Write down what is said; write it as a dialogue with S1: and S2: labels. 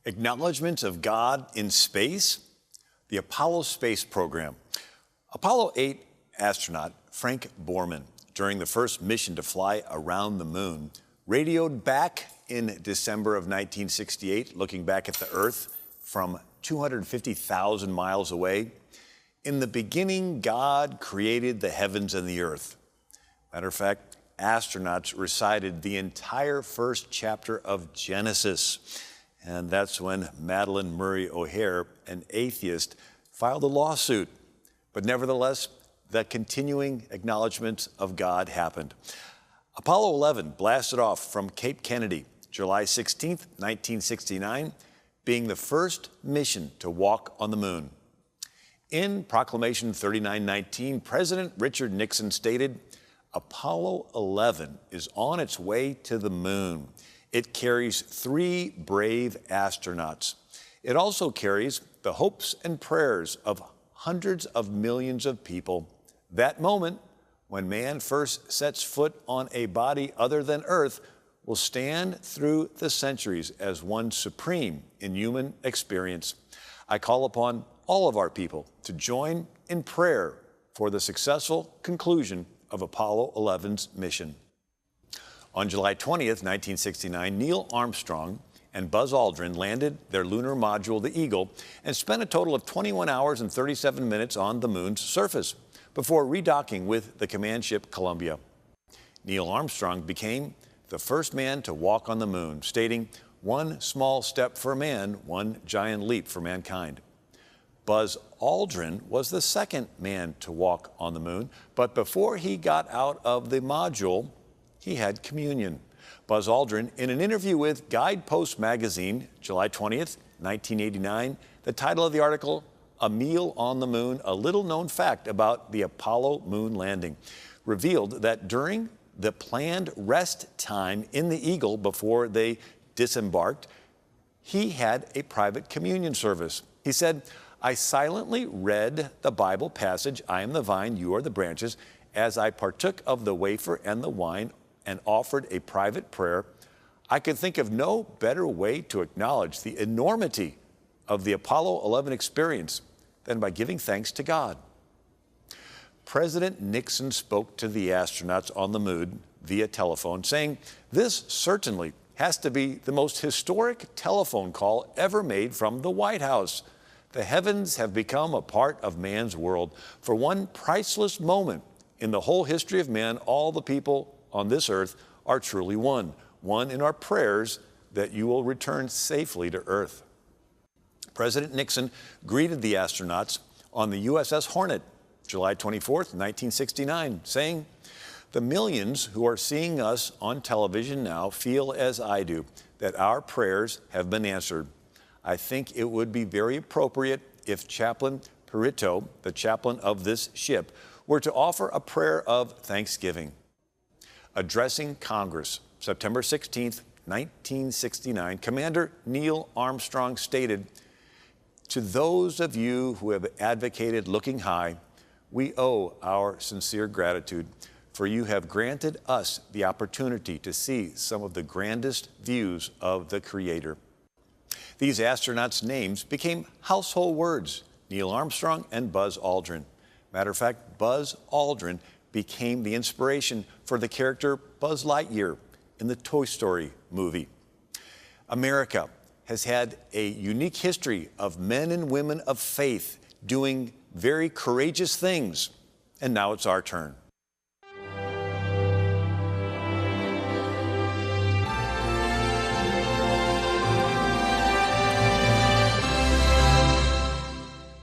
S1: Acknowledgement of God in space, the Apollo space program. Apollo 8 astronaut Frank Borman, during the first mission to fly around the moon, radioed back in December of 1968, looking back at the Earth from 250,000 miles away. In the beginning, God created the heavens and the earth. Matter of fact, astronauts recited the entire first chapter of Genesis. And that's when Madeleine Murray O'Hair, an atheist, filed a lawsuit. But nevertheless, the continuing acknowledgement of God happened. Apollo 11 blasted off from Cape Kennedy, July 16, 1969, being the first mission to walk on the moon. In Proclamation 3919, President Richard Nixon stated, "Apollo 11 is on its way to the moon. It carries 3 brave astronauts. It also carries the hopes and prayers of hundreds of millions of people. That moment, when man first sets foot on a body other than Earth, will stand through the centuries as one supreme in human experience. I call upon all of our people to join in prayer for the successful conclusion of Apollo 11's mission." On July 20th, 1969, Neil Armstrong and Buzz Aldrin landed their lunar module, the Eagle, and spent a total of 21 hours and 37 minutes on the moon's surface before redocking with the command ship Columbia. Neil Armstrong became the first man to walk on the moon, stating, "One small step for man, one giant leap for mankind." Buzz Aldrin was the second man to walk on the moon, but before he got out of the module, he had communion. Buzz Aldrin, in an interview with Guidepost magazine, July 20th, 1989, the title of the article, "A Meal on the Moon, a Little Known Fact About the Apollo Moon Landing," revealed that during the planned rest time in the Eagle before they disembarked, he had a private communion service. He said, "I silently read the Bible passage, 'I am the vine, you are the branches,' as I partook of the wafer and the wine and offered a private prayer. I could think of no better way to acknowledge the enormity of the Apollo 11 experience than by giving thanks to God." President Nixon spoke to the astronauts on the moon via telephone, saying, "This certainly has to be the most historic telephone call ever made from the White House. The heavens have become a part of man's world. For one priceless moment in the whole history of man, all the people on this earth are truly one in our prayers that you will return safely to Earth." President Nixon greeted the astronauts on the USS Hornet, July 24th, 1969, saying, "The millions who are seeing us on television now feel as I do, that our prayers have been answered. I think it would be very appropriate if Chaplain Perito, the chaplain of this ship, were to offer a prayer of thanksgiving." Addressing Congress, September 16th, 1969, Commander Neil Armstrong stated, "To those of you who have advocated looking high, we owe our sincere gratitude, for you have granted us the opportunity to see some of the grandest views of the Creator." These astronauts' names became household words, Neil Armstrong and Buzz Aldrin. Matter of fact, Buzz Aldrin became the inspiration for the character Buzz Lightyear in the Toy Story movie. America has had a unique history of men and women of faith doing very courageous things, and now it's our turn.